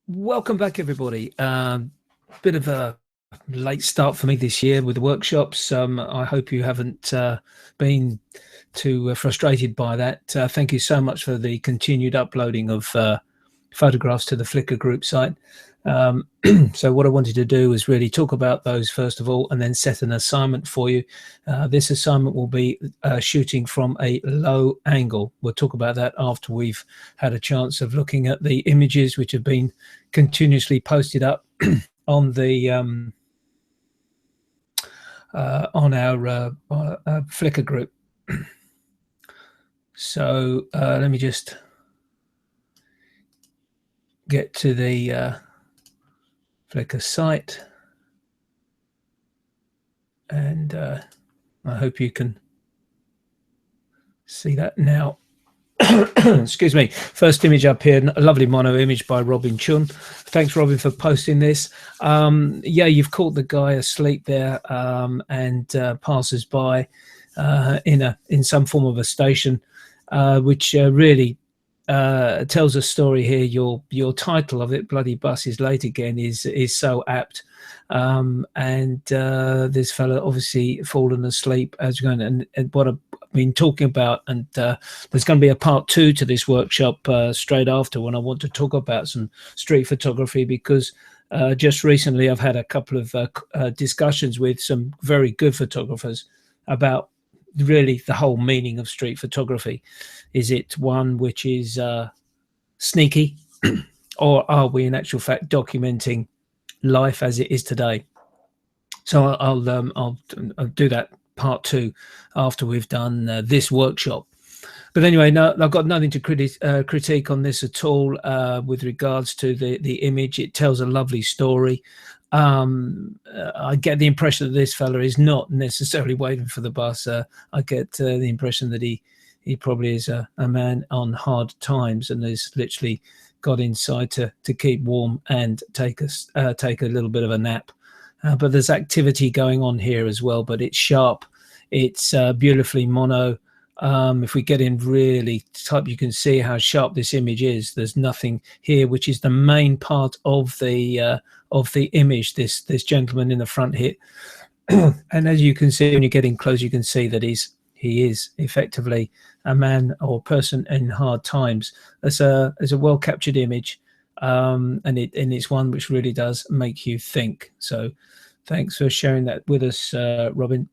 Welcome back, everybody. Bit of a late start for me this year with the workshops. I hope you haven't been too frustrated by that. Thank you so much for the continued uploading of photographs to the Flickr group site. So what I wanted to do is really talk about those first of all, and then set an assignment for you. This assignment will be shooting from a low angle. We'll talk about that after we've had a chance of looking at the images which have been continuously posted up on the on our Flickr group. So let me just get to the Flickr site, and I hope you can see that now. Excuse me. First image up here, a lovely mono image by Robin Chun. Thanks, Robin, for posting this. Yeah, you've caught the guy asleep there, and passers by in some form of a station, which really tells a story here. Your title of it, "Bloody Bus is Late Again," is so apt. And this fella obviously fallen asleep as going, and what I've been talking about, and there's going to be a part 2 to this workshop straight after, when I want to talk about some street photography, because just recently I've had a couple of discussions with some very good photographers about really the whole meaning of street photography. Is it one which is sneaky, or are we in actual fact documenting life as it is today? So I'll do that part 2 after we've done this workshop. But anyway, no, I've got nothing to critique on this at all with regards to the image. It tells a lovely story. I get the impression that this fella is not necessarily waiting for the bus. I get the impression that he probably is a man on hard times, and has literally got inside to keep warm and take a little bit of a nap. But there's activity going on here as well, but it's sharp. It's beautifully mono. If we get in really tight, you can see how sharp this image is. There's nothing here, which is the main part of the image, this gentleman in the front here. And as you can see, when you're getting close, you can see that he is effectively a man or person in hard times. It's a well captured image, and it's one which really does make you think. So thanks for sharing that with us, Robin.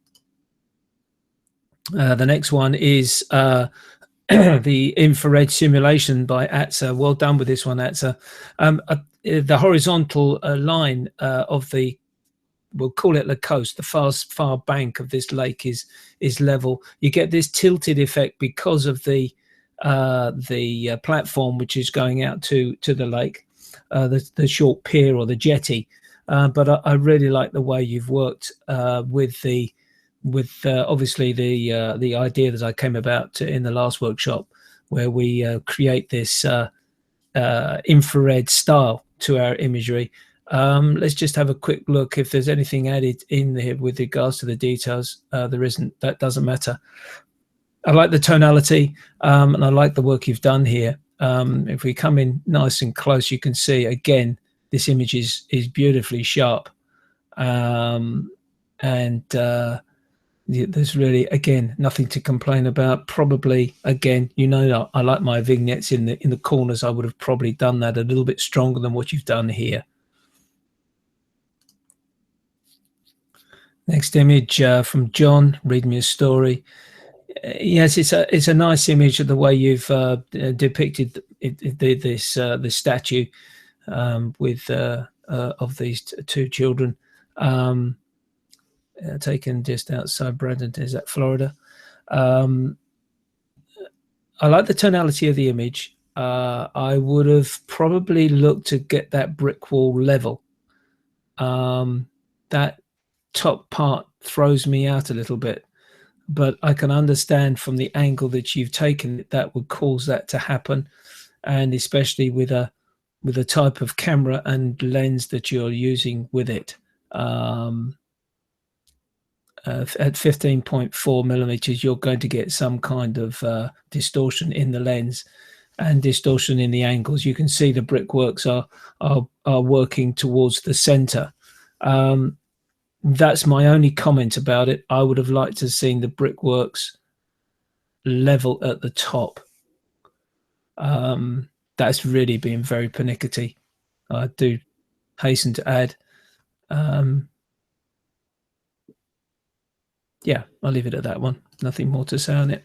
The next one is the infrared simulation by Atza. Well done with this one, Atza. The horizontal line of the, we'll call it the coast, the far bank of this lake is level. You get this tilted effect because of the platform which is going out to the lake, the short pier or the jetty. But I really like the way you've worked with obviously the idea that I came about in the last workshop, where we create this infrared style to our imagery. Let's just have a quick look if there's anything added in there with regards to the details. There isn't. That doesn't matter. I like the tonality, and I like the work you've done here. If we come in nice and close, you can see again this image is beautifully sharp, and there's really, again, nothing to complain about. Probably, again, I like my vignettes in the corners. I would have probably done that a little bit stronger than what you've done here. Next image from John, read me a story. Yes, it's a nice image of the way you've depicted this statue with of these two children. Taken just outside Brandon, is that Florida? I like the tonality of the image. I would have probably looked to get that brick wall level. That top part throws me out a little bit, but I can understand from the angle that you've taken that would cause that to happen, and especially with a type of camera and lens that you're using with it. At 15.4 millimeters, you're going to get some kind of distortion in the lens. and distortion in the angles. You can see the brickworks are working towards the center. That's my only comment about it. I would have liked to have seen the brickworks level at the top. That's really been very pernickety. I do hasten to add. Yeah, I'll leave it at that one. Nothing more to say on it.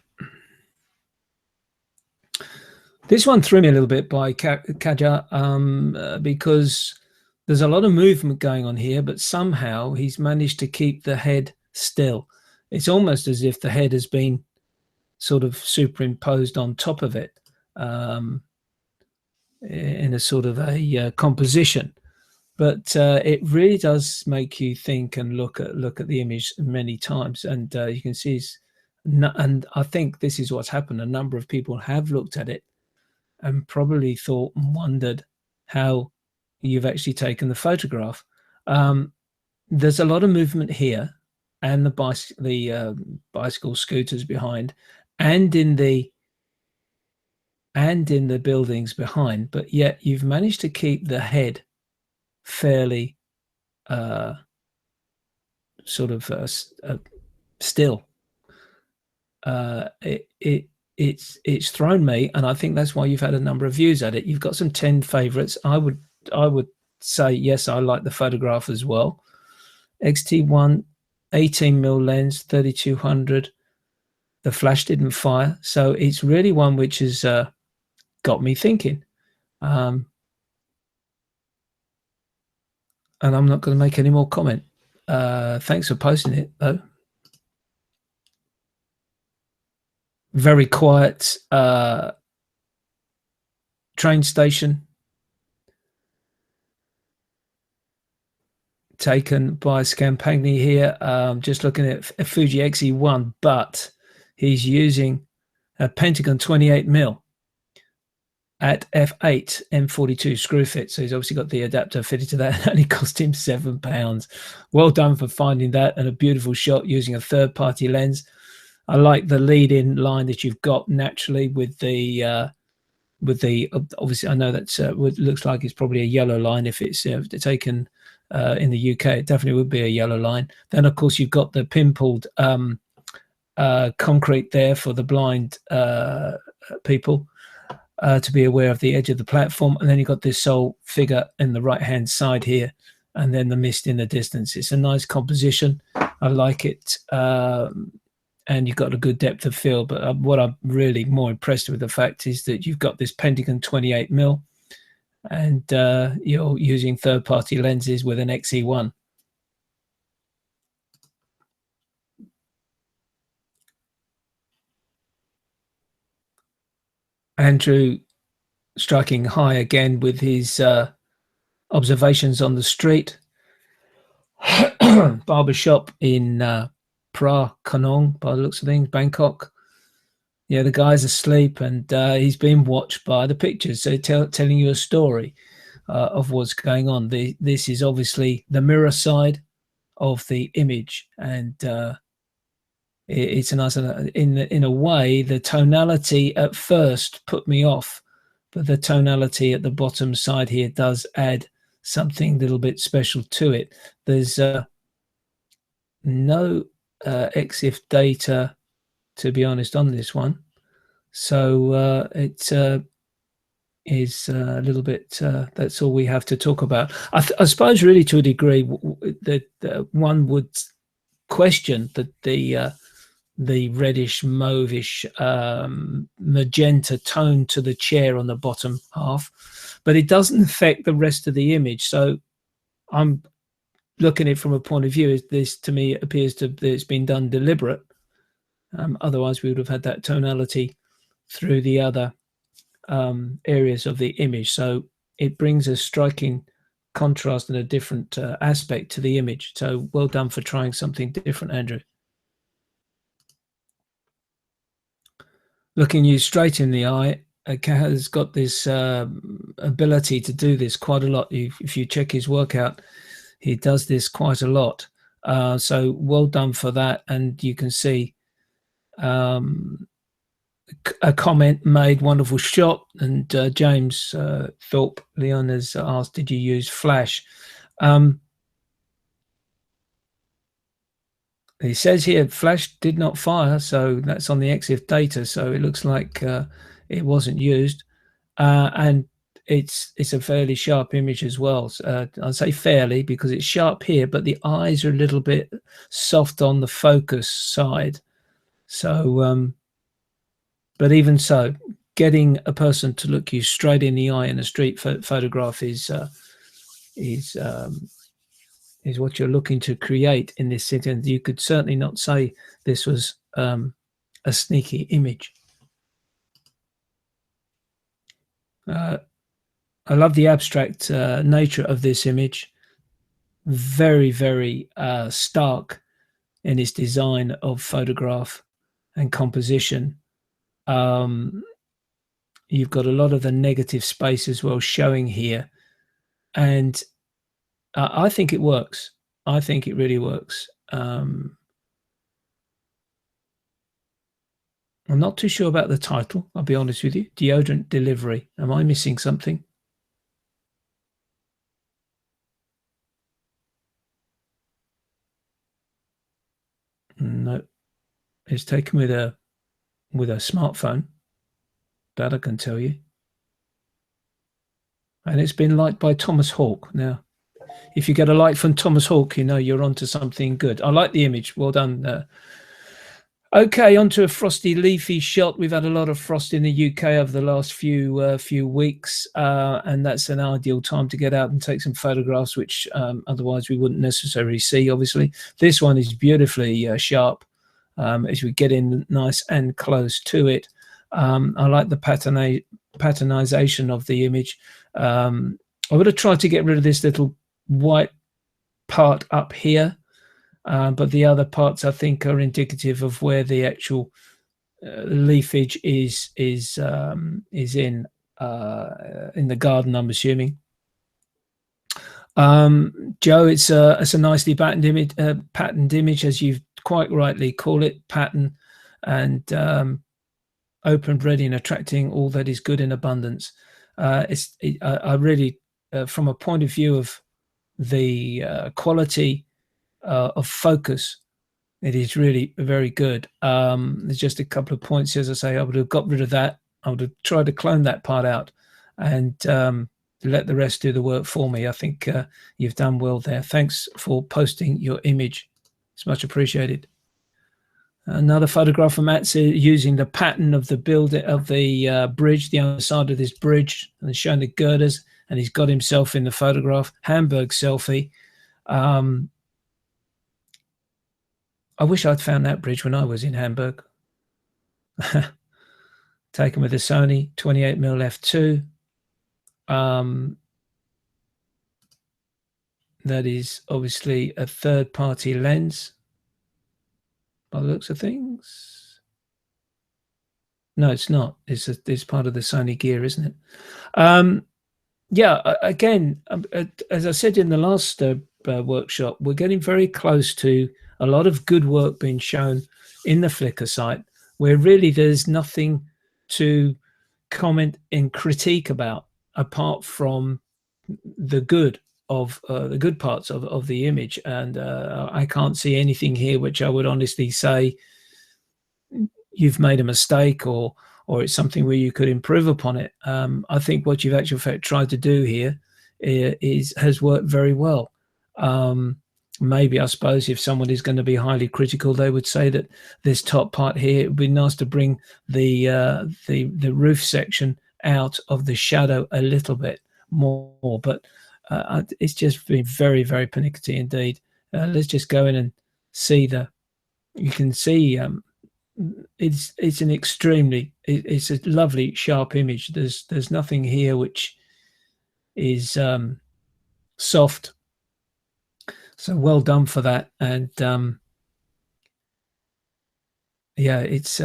This one threw me a little bit by Kaja, because there's a lot of movement going on here, but somehow he's managed to keep the head still. It's almost as if the head has been sort of superimposed on top of it, in a sort of a composition. But it really does make you think and look at the image many times, and you can see. And I think this is what's happened. A number of people have looked at it and probably thought and wondered how you've actually taken the photograph. There's a lot of movement here, and the bicycle scooters behind, and in the buildings behind, but yet you've managed to keep the head fairly sort of still. It's thrown me, and I think that's why you've had a number of views at it. You've got some 10 favorites. I would say yes, I like the photograph as well. XT1 18mm lens, 3200. The flash didn't fire, so it's really one which has got me thinking. And I'm not going to make any more comment. Thanks for posting it, though. Very quiet train station taken by Scampagni here. Just looking at a Fuji XE1, but he's using a Pentagon 28mm at f8 M42 screw fit. So he's obviously got the adapter fitted to that. It only cost him £7. Well done for finding that, and a beautiful shot using a third-party lens. I like the lead-in line that you've got naturally with the obviously I know that's what looks like it's probably a yellow line. If it's taken in the UK, it definitely would be a yellow line. Then of course you've got the pimpled concrete there for the blind people to be aware of the edge of the platform, and then you've got this soul figure in the right hand side here, and then the mist in the distance. It's a nice composition. I like it. And you've got a good depth of field. But what I'm really more impressed with the fact is that you've got this Pentagon 28mm, and you're using third-party lenses with an XE1. Andrew striking high again with his observations on the street. Barbershop in Phra Kanong, by the looks of things, Bangkok. Yeah, the guy's asleep, and he's being watched by the pictures, so telling you a story of what's going on. This is obviously the mirror side of the image, and it's a nice. In a way, the tonality at first put me off, but the tonality at the bottom side here does add something a little bit special to it. There's no EXIF data, to be honest, on this one, so it is a little bit that's all we have to talk about. I suppose really to a degree that one would question that the reddish mauvish magenta tone to the chair on the bottom half, but it doesn't affect the rest of the image. So I'm looking at it from a point of view, this to me appears to that it's been done deliberate. Otherwise we would have had that tonality through the other areas of the image. So it brings a striking contrast and a different aspect to the image. So well done for trying something different, Andrew. Looking you straight in the eye, has got this ability to do this quite a lot. If you check his workout, he does this quite a lot. So well done for that. And you can see a comment made, wonderful shot. And James Thorpe Leon has asked, did you use flash? He says here flash did not fire, so that's on the EXIF data, so it looks like it wasn't used. And it's a fairly sharp image as well. I'll say fairly because it's sharp here, but the eyes are a little bit soft on the focus side. So but even so, getting a person to look you straight in the eye in a street photograph is what you're looking to create in this city. And you could certainly not say this was a sneaky image. I love the abstract nature of this image. Very, very stark in its design of photograph and composition. You've got a lot of the negative space as well showing here. And I think it works. I think it really works. I'm not too sure about the title, I'll be honest with you. Deodorant delivery. Am I missing something? No. It's taken with a smartphone. That I can tell you. And it's been liked by Thomas Hawke. Now, if you get a like from Thomas Hawke, you know you're onto something good. I like the image. Well done. Okay, onto a frosty, leafy shot. We've had a lot of frost in the UK over the last few weeks, and that's an ideal time to get out and take some photographs, which otherwise we wouldn't necessarily see, obviously. This one is beautifully sharp as we get in nice and close to it. I like the patternization of the image. I would have tried to get rid of this little white part up here, but the other parts I think are indicative of where the actual leafage is in the garden, I'm assuming. Joe, it's a nicely patterned image, as you've quite rightly call it, pattern, and open, ready, and attracting all that is good in abundance. I really, from a point of view of the quality of focus, it is really very good. There's just a couple of points, as I say, I would have got rid of that. I would have tried to clone that part out and let the rest do the work for me. I think you've done well there. Thanks for posting your image. It's much appreciated. Another photograph of Matt's using the pattern of the building of the bridge, the other side of this bridge, and showing the girders, and he's got himself in the photograph. Hamburg selfie. I wish I'd found that bridge when I was in Hamburg. Taken with a Sony 28mm f2. That is obviously a third-party lens by the looks of things. No, it's not. It's part of the Sony gear, isn't it? Yeah, again, as I said in the last workshop, we're getting very close to a lot of good work being shown in the Flickr site, where really there's nothing to comment and critique about apart from the good of the good parts of the image. And I can't see anything here which I would honestly say you've made a mistake or it's something where you could improve upon it. I think what you've actually tried to do here has worked very well. Maybe, I suppose, if someone is going to be highly critical, they would say that this top part here, it would be nice to bring the roof section out of the shadow a little bit more. But it's just been very, very pernickety indeed. Let's just go in and see you can see it's a lovely sharp image. There's nothing here which is soft. So well done for that. And yeah, it's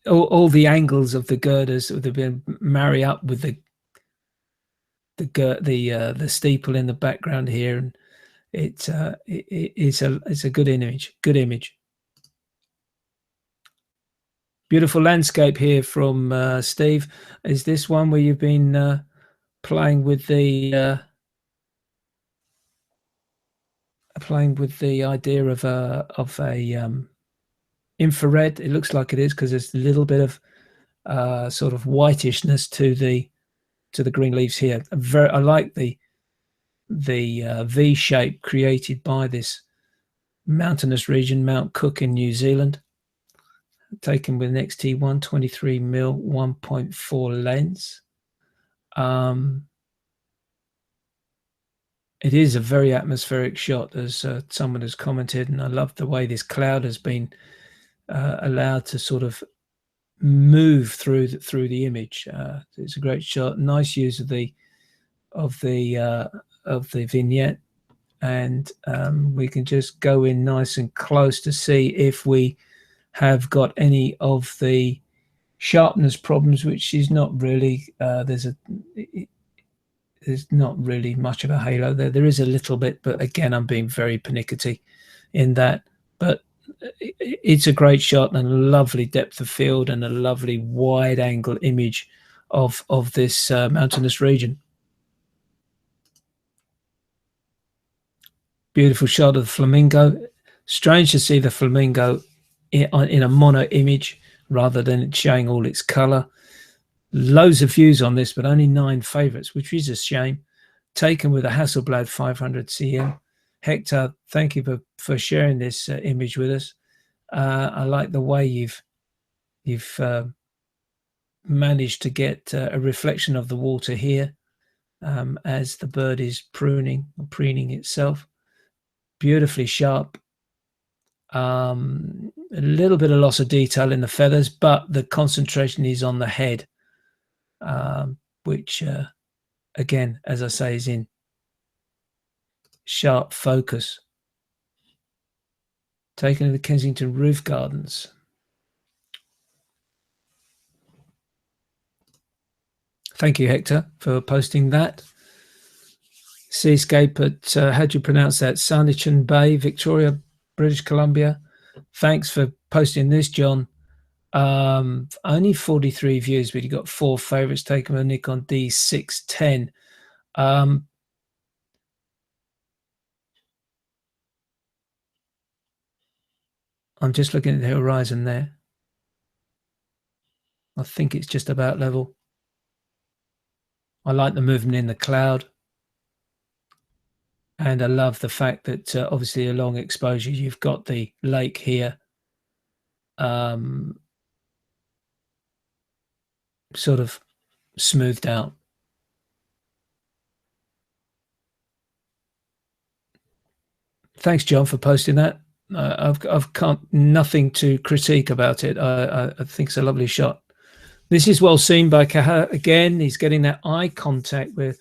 all the angles of the girders that have been marry up with the steeple in the background here, and it's a good image. Beautiful landscape here from Steve. Is this one where you've been playing with the idea of a infrared? It looks like it is, because there's a little bit of sort of whitishness to the green leaves here. I like the V shape created by this mountainous region, Mount Cook in New Zealand. Taken with an XT 123mm 1.4 lens. It is a very atmospheric shot, as someone has commented, and I love the way this cloud has been allowed to sort of move through the image. It's a great shot. Nice use of the vignette, and we can just go in nice and close to see if we have got any of the sharpness problems, which is not really. There's not really much of a halo there. There is a little bit, but again, I'm being very pernickety in that. But it's a great shot and a lovely depth of field and a lovely wide angle image of this mountainous region. Beautiful shot of the flamingo. Strange to see the flamingo in a mono image rather than showing all its color. Loads of views on this, but only 9 favorites, which is a shame. Taken with a Hasselblad 500 CM. Hector, thank you for sharing this image with us. I like the way you've managed to get a reflection of the water here as the bird is preening itself. Beautifully sharp. A little bit of loss of detail in the feathers, but the concentration is on the head, which again, as I say, is in sharp focus. Taken to the Kensington Roof Gardens. Thank you, Hector, for posting that. Seascape at, how do you pronounce that? Sanditon Bay, Victoria, British Columbia. Thanks for posting this, John. Only 43 views, but you got 4 favorites. Taken with a Nikon D610. I'm just looking at the horizon there. I think it's just about level. I like the movement in the cloud. And I love the fact that obviously a long exposure, you've got the lake here sort of smoothed out. Thanks, John, for posting that. I've nothing to critique about it. I think it's a lovely shot. This is well seen by Kaha. Again, he's getting that eye contact with.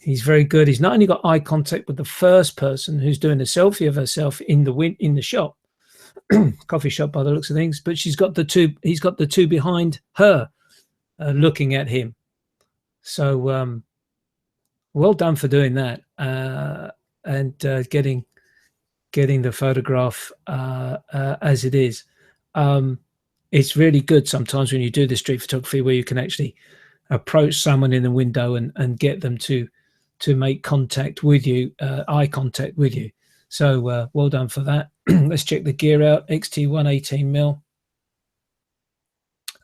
He's very good. He's not only got eye contact with the first person who's doing a selfie of herself in the shop, coffee shop by the looks of things, but she's got the two. He's got the two behind her, looking at him. So well done for doing that and getting the photograph as it is. It's really good sometimes when you do the street photography where you can actually approach someone in the window and get them to make contact with you, eye contact with you. So well done for that. Let's check the gear out. XT1 18mm,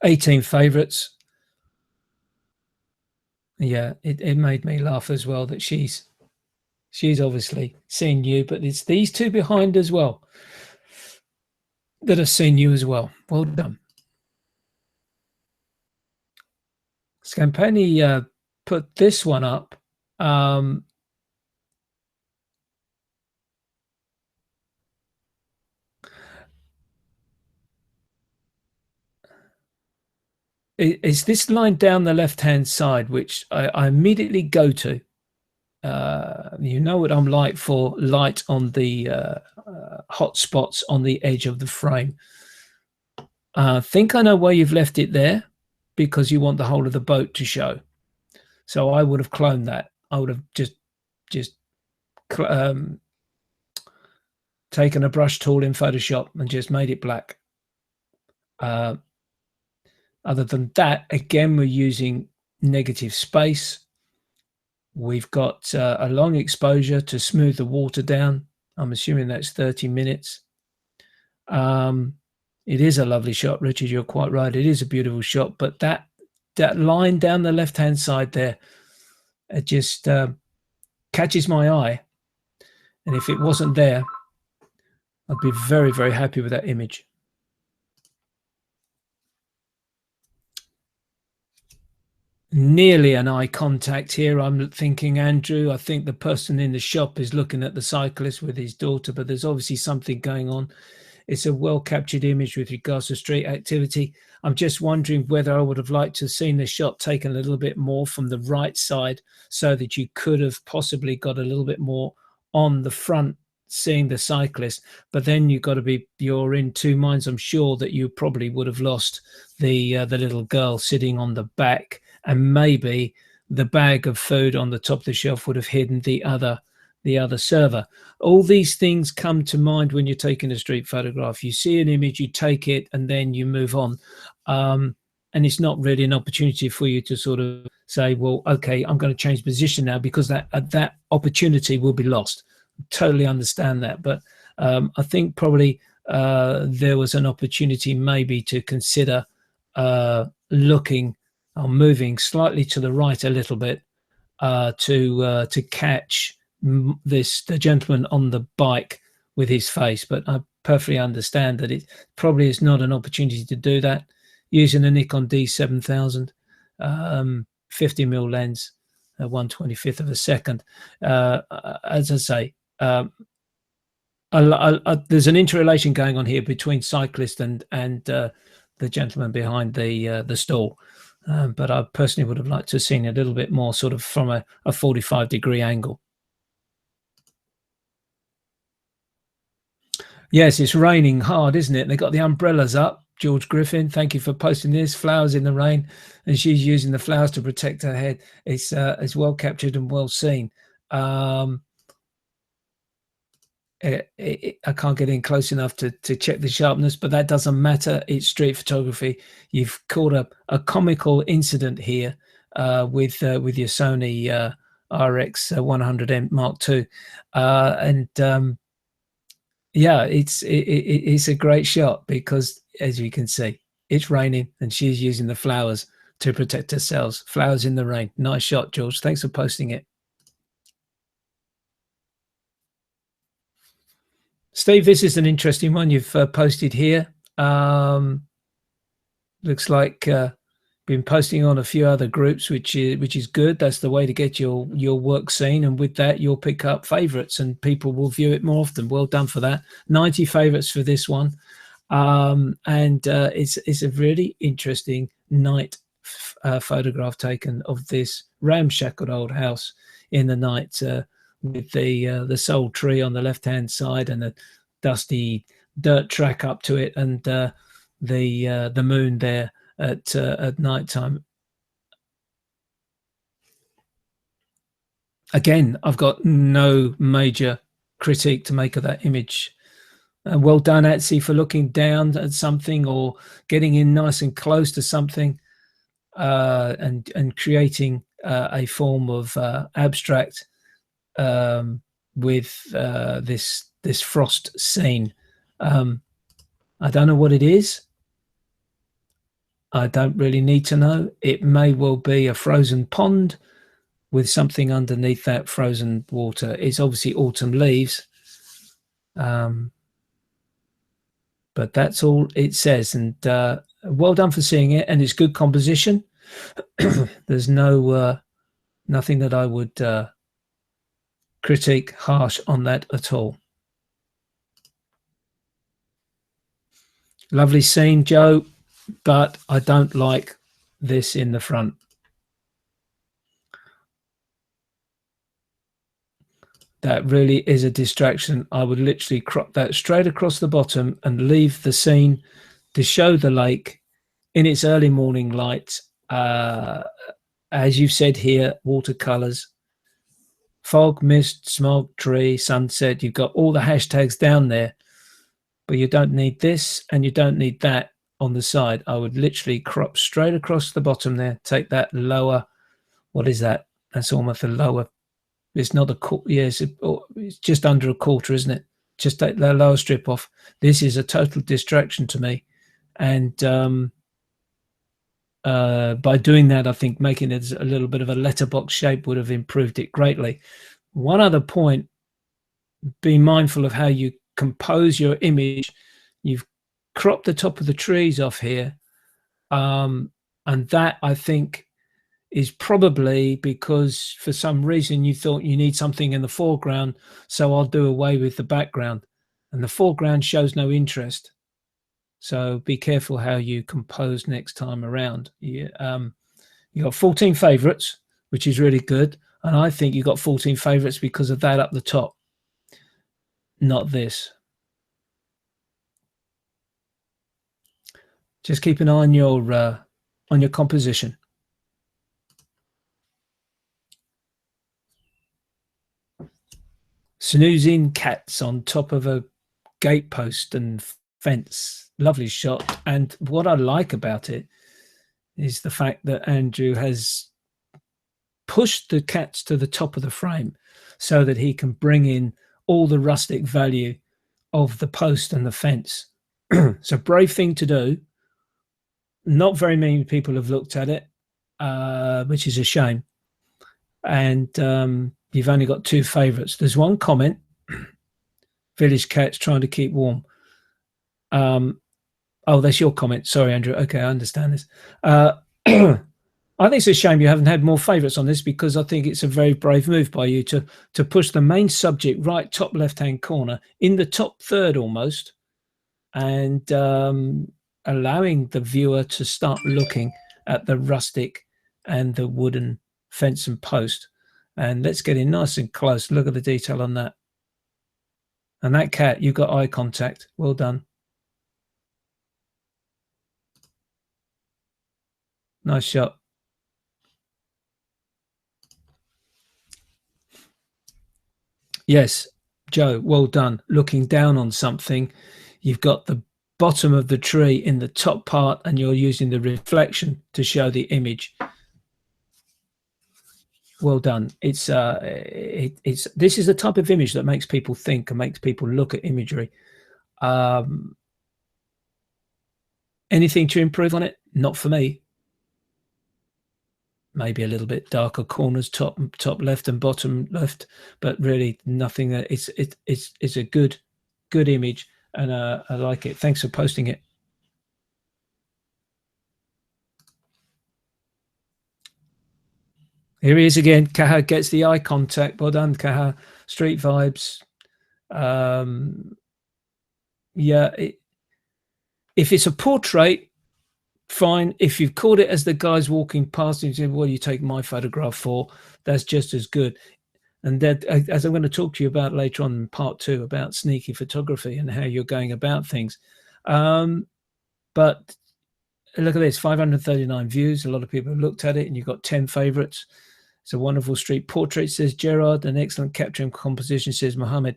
18 favorites. Yeah, it made me laugh as well that she's obviously seen you, but it's these two behind as well that have seen you as well. Well done. Scampani put this one up. It's this line down the left-hand side, which I immediately go to. You know what I'm like for light on the hot spots on the edge of the frame. I think I know why you've left it there, because you want the whole of the boat to show. So I would have cloned that. I would have just taken a brush tool in Photoshop and just made it black. Other than that, again, we're using negative space. We've got a long exposure to smooth the water down. I'm assuming that's 30 minutes. It is a lovely shot, Richard. You're quite right. It is a beautiful shot, but that line down the left-hand side there, it just catches my eye. And if it wasn't there, I'd be very, very happy with that image. Nearly an eye contact here. I'm thinking, Andrew, I think the person in the shop is looking at the cyclist with his daughter, but there's obviously something going on. It's a well-captured image with regards to street activity. I'm just wondering whether I would have liked to have seen the shot taken a little bit more from the right side so that you could have possibly got a little bit more on the front seeing the cyclist. But then you're in two minds. I'm sure that you probably would have lost the little girl sitting on the back, and maybe the bag of food on the top of the shelf would have hidden the other server. All these things come to mind when you're taking a street photograph. You see an image, you take it, and then you move on. And it's not really an opportunity for you to sort of say, well, okay, I'm going to change position now, because that opportunity will be lost. Totally understand that. But I think probably there was an opportunity maybe to consider looking or moving slightly to the right a little bit to catch the gentleman on the bike with his face. But I perfectly understand that it probably is not an opportunity to do that. Using a Nikon D7000 50mm lens, 1/25 of a second. As I say, there's an interrelation going on here between cyclist and the gentleman behind the stall. But I personally would have liked to have seen a little bit more sort of from a 45-degree angle. Yes, it's raining hard, isn't it? They got the umbrellas up. George Griffin, thank you for posting this. Flowers in the rain, and she's using the flowers to protect her head. It's well captured and well seen. I can't get in close enough to check the sharpness, but that doesn't matter. It's street photography. You've caught a comical incident here with your Sony RX 100M Mark II, and yeah, it's a great shot because, as you can see, it's raining and she's using the flowers to protect herself. Flowers in the rain. Nice shot, George. Thanks for posting it. Steve, this is an interesting one you've posted here. Looks like been posting on a few other groups, which is good. That's the way to get your work seen, and with that you'll pick up favorites and people will view it more often. Well done for that. 90 favorites for this one. And it's a really interesting night photograph taken of this ramshackle old house in the night, with the sole tree on the left hand side and a dusty dirt track up to it, and the moon there at night time. Again, I've got no major critique to make of that image. Well done, Etsy, for looking down at something or getting in nice and close to something, and creating a form of abstract with this frost scene. I don't know what it is. I don't really need to know. It may well be a frozen pond with something underneath that frozen water. It's obviously autumn leaves. But that's all it says. And well done for seeing it. And it's good composition. There's nothing that I would critique harsh on that at all. Lovely scene, Joe, but I don't like this in the front. That really is a distraction. I would literally crop that straight across the bottom and leave the scene to show the lake in its early morning light. As you've said here, watercolors, fog, mist, smog, tree, sunset. You've got all the hashtags down there, but you don't need this and you don't need that. on the side, I would literally crop straight across the bottom there, take that lower, what is that? That's almost a lower, it's not a quarter, yeah, it's just under a quarter, isn't it? Just take the lower strip off. This is a total distraction to me. And by doing that, I think making it a little bit of a letterbox shape would have improved it greatly. One other point, be mindful of how you compose your image. You've cropped the top of the trees off here. And that, I think, is probably because for some reason you thought you need something in the foreground, so I'll do away with the background. And the foreground shows no interest. So be careful how you compose next time around. You got 14 favorites, which is really good. And I think you got 14 favorites because of that up the top, not this. Just keep an eye on your composition. Snoozing cats on top of a gatepost and fence. Lovely shot. And what I like about it is the fact that Andrew has pushed the cats to the top of the frame so that he can bring in all the rustic value of the post and the fence. It's a brave thing to do. Not very many people have looked at it, which is a shame. And you've only got 2 favorites. There's one comment, village cats trying to keep warm. Oh, that's your comment. Sorry, Andrew. Okay, I understand this. I think it's a shame you haven't had more favorites on this, because I think it's a very brave move by you to push the main subject right top left-hand corner in the top third almost, and allowing the viewer to start looking at the rustic and the wooden fence and post. And let's get in nice and close. Look at the detail on that. And that cat, you got eye contact. Well done. Nice shot. Yes, Joe, well done. Looking down on something, you've got the bottom of the tree in the top part, and you're using the reflection to show the image. Well done. It's this is the type of image that makes people think and makes people look at imagery. Anything to improve on it? Not for me. Maybe a little bit darker corners, top left and bottom left, but really nothing. It's a good image, and I like it. Thanks for posting it. Here he is again. Kaha gets the eye contact. Well done, Kaha. Street vibes. Yeah, if it's a portrait, fine. If you've caught it as the guy's walking past and you say, what do you take my photograph for? That's just as good. And that, as I'm going to talk to you about later on in part 2 about sneaky photography and how you're going about things. But look at this, 539 views. A lot of people have looked at it, and you've got 10 favorites. It's a wonderful street portrait, says Gerard. An excellent capture and composition, says Mohammed.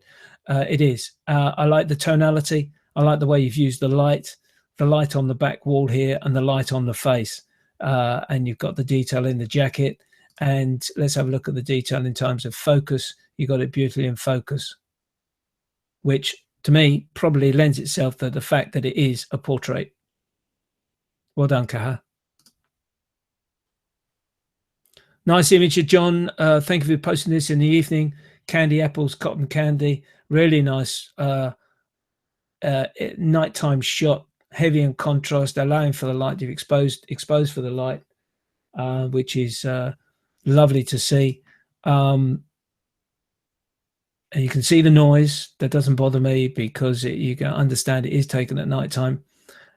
It is. I like the tonality. I like the way you've used the light on the back wall here and the light on the face. And you've got the detail in the jacket. And let's have a look at the detail in terms of focus. You got it beautifully in focus, which to me probably lends itself to the fact that it is a portrait. Well done, Kaha. Nice image of John. Thank you for posting this in the evening. Candy apples, cotton candy. Really nice nighttime shot. Heavy in contrast, allowing for the light. You've exposed for the light, which is lovely to see. And you can see the noise. That doesn't bother me, because you can understand it is taken at nighttime.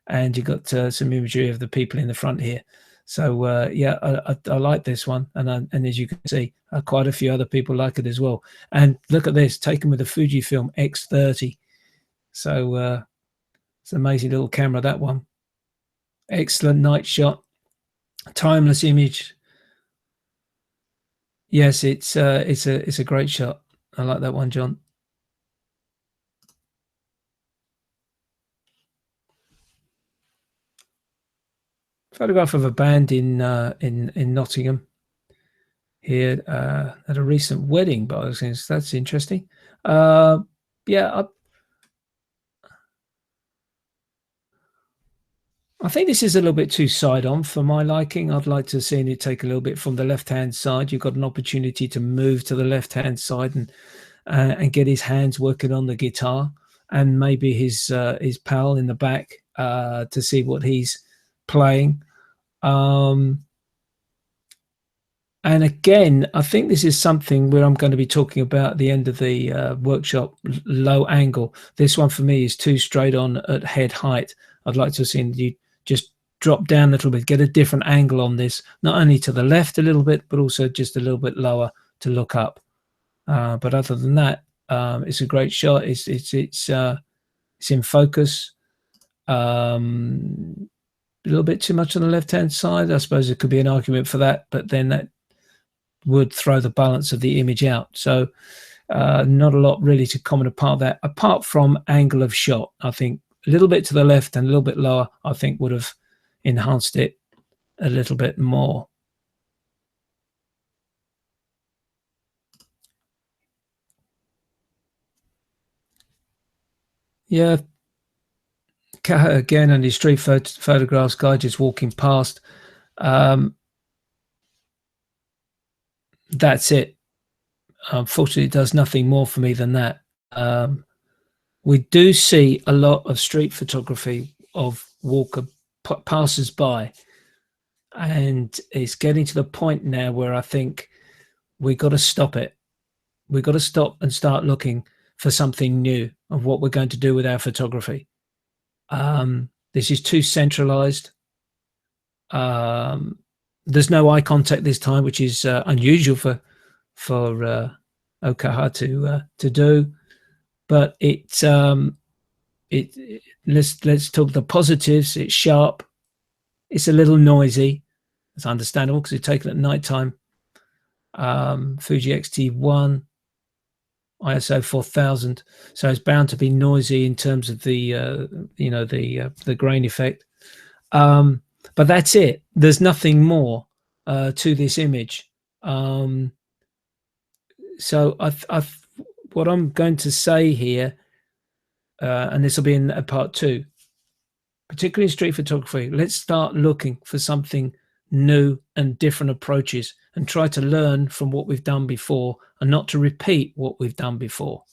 And you've got some imagery of the people in the front here. So yeah, I like this one, and as you can see, quite a few other people like it as well. And look at this, taken with a Fujifilm X30. So it's an amazing little camera, that one. Excellent night shot, timeless image. Yes, it's a great shot. I like that one, John. Photograph of a band in Nottingham here at a recent wedding, but I was saying that's interesting. Yeah, I think this is a little bit too side on for my liking. I'd like to see it take a little bit from the left hand side. You've got an opportunity to move to the left hand side and get his hands working on the guitar, and maybe his pal in the back to see what he's playing. And again, I think this is something where I'm going to be talking about at the end of the workshop, low angle. This one for me is too straight on at head height. I'd like to see you just drop down a little bit, get a different angle on this, not only to the left a little bit, but also just a little bit lower to look up. But other than that, it's a great shot. It's in focus. A little bit too much on the left-hand side. I suppose there could be an argument for that, but then that would throw the balance of the image out. So not a lot really to comment apart from angle of shot. I think a little bit to the left and a little bit lower, I think would have enhanced it a little bit more. Yeah, again, and his street photographs guy just walking past. That's it. Unfortunately, it does nothing more for me than that. We do see a lot of street photography of walker passers by, and it's getting to the point now where I think we got to stop it. We've got to stop and start looking for something new of what we're going to do with our photography. This is too centralized. There's no eye contact this time, which is unusual for Okaha to do. But let's talk the positives. It's sharp. It's a little noisy. It's understandable because it's taken at nighttime. Fuji X-T1, ISO 4000, so it's bound to be noisy in terms of the the grain effect. But that's it. There's nothing more to this image. So what I'm going to say here, and this will be in part 2, particularly in street photography, let's start looking for something new and different approaches and try to learn from what we've done before and not to repeat what we've done before.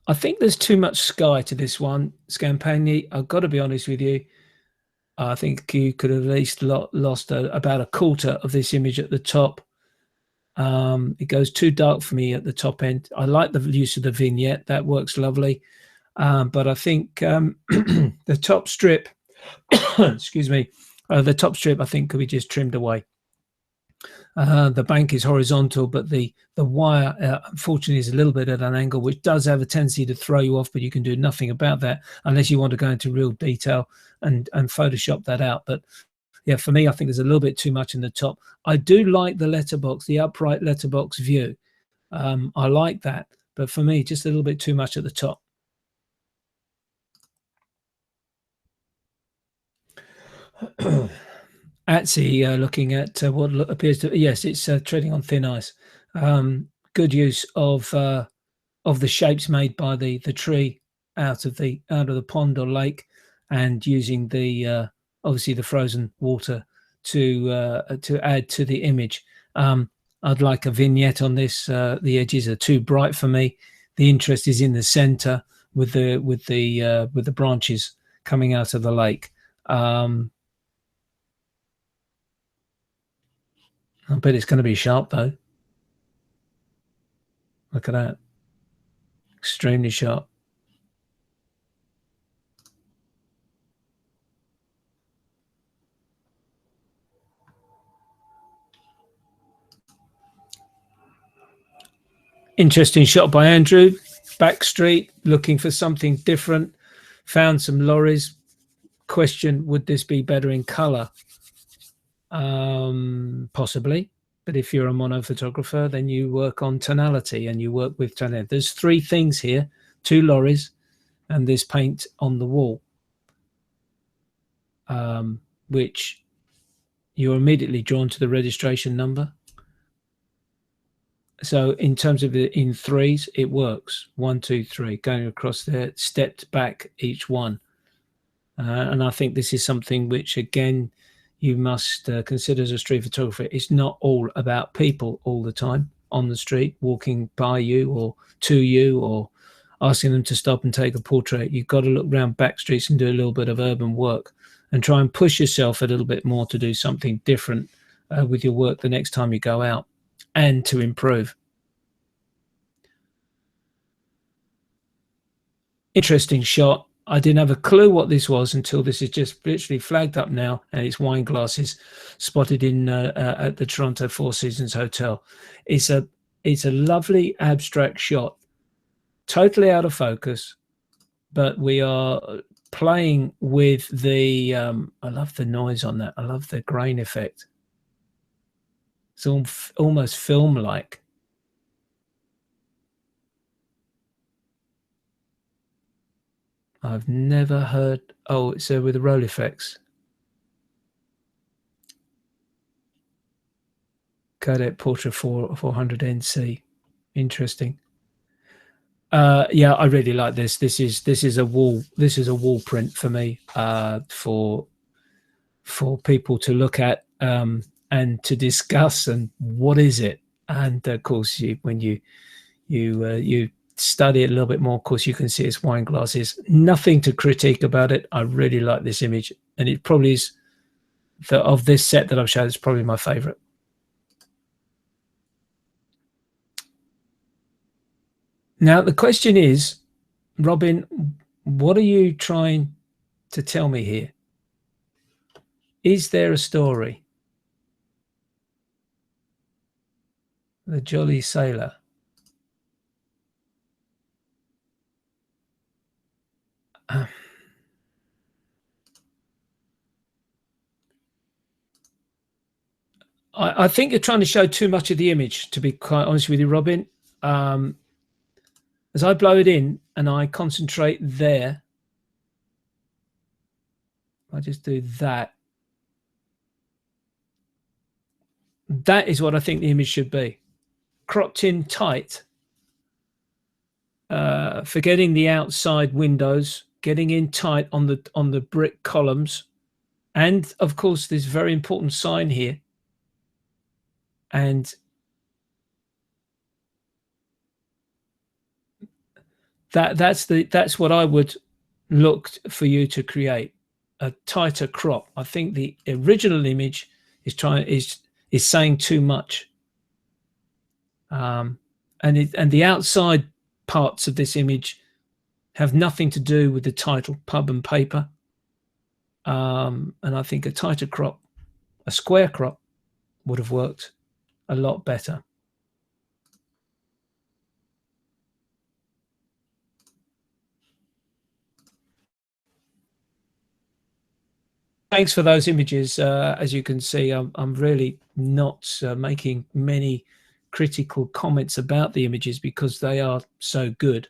I think there's too much sky to this one, Scampagni. I've got to be honest with you. I think you could have at least lost about a quarter of this image at the top. It goes too dark for me at the top end. I like the use of the vignette. That works lovely. But I think the top strip, excuse me, the top strip I think could be just trimmed away. The bank is horizontal, but the wire, unfortunately, is a little bit at an angle, which does have a tendency to throw you off, but you can do nothing about that unless you want to go into real detail and Photoshop that out. But yeah, for me, I think there's a little bit too much in the top. I do like the letterbox, the upright letterbox view. I like that, but for me, just a little bit too much at the top. Atsy looking at what appears to, yes, it's treading on thin ice. Good use of the shapes made by the tree out of the pond or lake, and using the obviously the frozen water to add to the image. I'd like a vignette on this. The edges are too bright for me. The interest is in the center with the branches coming out of the lake. I bet it's going to be sharp though. Look at that. Extremely sharp. Interesting shot by Andrew. Back street, looking for something different. Found some lorries. Question, would this be better in color? Possibly. But if you're a mono photographer, then you work on tonality and you work with tonality. There's three things here: 2 lorries and this paint on the wall, which you're immediately drawn to the registration number. So in terms of in threes, it works. 1, 2, 3, going across there, stepped back each one. And I think this is something which, again, you must consider as a street photographer. It's not all about people all the time on the street, walking by you or to you or asking them to stop and take a portrait. You've got to look around back streets and do a little bit of urban work and try and push yourself a little bit more to do something different with your work the next time you go out and to improve. Interesting shot. I didn't have a clue what this was until this is just literally flagged up now, and it's wine glasses spotted in at the Toronto Four Seasons Hotel. It's a lovely abstract shot, totally out of focus, but we are playing with the I love the noise on that. I love the grain effect. It's almost film-like. I've never heard. Oh, it's with the roll effects. Cadet Portrait 400 NC. Interesting. Yeah, I really like this. This is a wall print for me, for people to look at and to discuss. And what is it? And of course, when you study it a little bit more, of course, you can see it's wine glasses. Nothing to critique about it. I really like this image, and it probably is of this set that I've shown. It's probably my favorite. Now the question is, Robin, what are you trying to tell me here? Is there a story? The Jolly Sailor. I think you're trying to show too much of the image, to be quite honest with you, Robin. As I blow it in and I concentrate there, I just do that. That is what I think the image should be. Cropped in tight, forgetting the outside windows, getting in tight on the brick columns, and of course this very important sign here. And that's what I would look for you to create, a tighter crop. I think the original image is saying too much, and the outside parts of this image have nothing to do with the title, Pub and Paper. And I think a tighter crop, a square crop, would have worked a lot better. Thanks for those images. As you can see, I'm really not making many critical comments about the images because they are so good.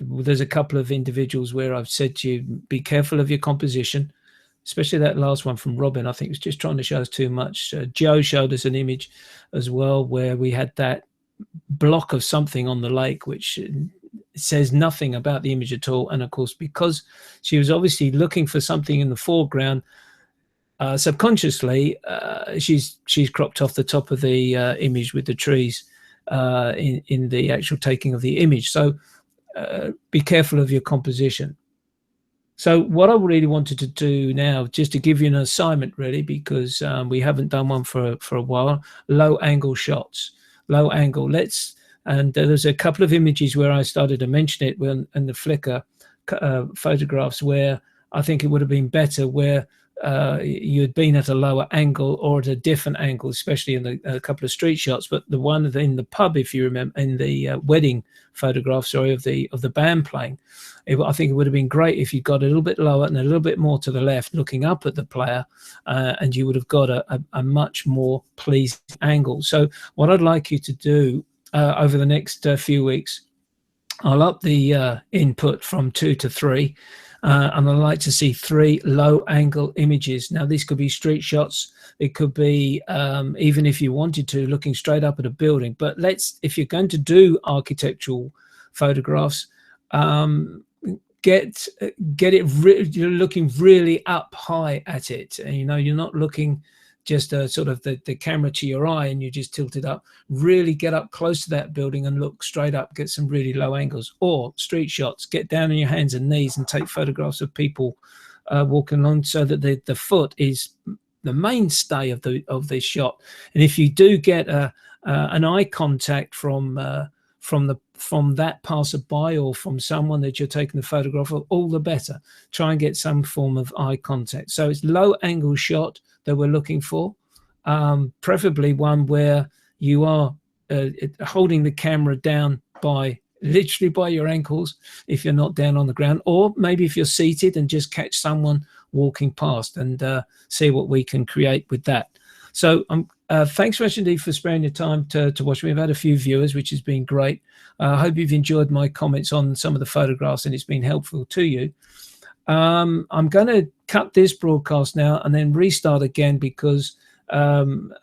There's a couple of individuals where I've said to you, be careful of your composition, especially that last one from Robin. I think it was just trying to show us too much. Joe showed us an image as well where we had that block of something on the lake, which says nothing about the image at all. And of course, because she was obviously looking for something in the foreground, subconsciously, she's cropped off the top of the image with the trees in the actual taking of the image. So be careful of your composition. So what I really wanted to do now, just to give you an assignment really, because we haven't done one for a while, low angle shots, low angle. And there's a couple of images where I started to mention it in the Flickr photographs where I think it would have been better where you'd been at a lower angle or at a different angle, especially in a couple of street shots. But the one in the pub, if you remember, in the wedding photograph, sorry, of the band playing, I think it would have been great if you got a little bit lower and a little bit more to the left, looking up at the player, and you would have got a much more pleasing angle. So what I'd like you to do over the next few weeks, I'll up the input from 2 to 3. And I'd like to see 3 low angle images. Now, these could be street shots. It could be, even if you wanted to, looking straight up at a building. But if you're going to do architectural photographs, get it, you're looking really up high at it. And, you're not looking just sort of the camera to your eye and you just tilt it up. Really get up close to that building and look straight up, get some really low angles. Or street shots, get down on your hands and knees and take photographs of people walking along, so that the foot is the mainstay of this shot. And if you do get an eye contact from that passerby or from someone that you're taking the photograph of, all the better. Try and get some form of eye contact. So it's low angle shot that we're looking for, preferably one where you are holding the camera down literally by your ankles if you're not down on the ground, or maybe if you're seated and just catch someone walking past, and see what we can create with that. So thanks very much indeed for sparing your time to watch me. I've had a few viewers, which has been great. I hope you've enjoyed my comments on some of the photographs and it's been helpful to you. I'm going to cut this broadcast now and then restart again, because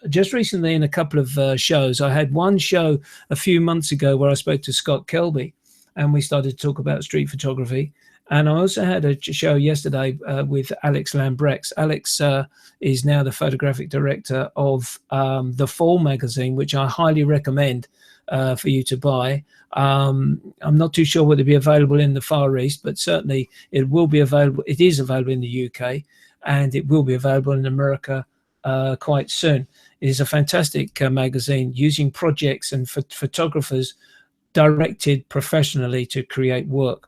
just recently in a couple of shows, I had one show a few months ago where I spoke to Scott Kelby and we started to talk about street photography. And I also had a show yesterday with Alex Lambrex. Alex is now the photographic director of The Fall magazine, which I highly recommend for you to buy. I'm not too sure whether it'll be available in the Far East, but certainly it will be available. It is available in the UK, and it will be available in America quite soon. It is a fantastic magazine using projects and photographers directed professionally to create work.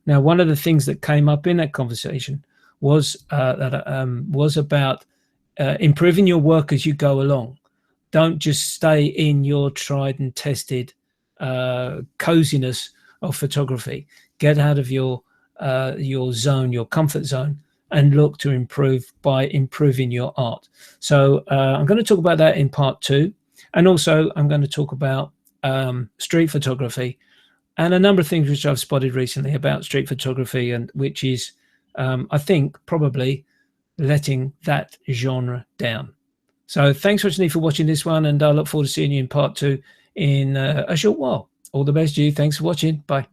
Now, one of the things that came up in that conversation was about improving your work as you go along. Don't just stay in your tried and tested coziness of photography. Get out of your zone, your comfort zone, and look to improve by improving your art. So I'm going to talk about that in part 2, and also I'm going to talk about street photography and a number of things which I've spotted recently about street photography, and which is, I think, probably letting that genre down. So thanks very much for watching this one, and I look forward to seeing you in part 2 in a short while. All the best to you. Thanks for watching. Bye.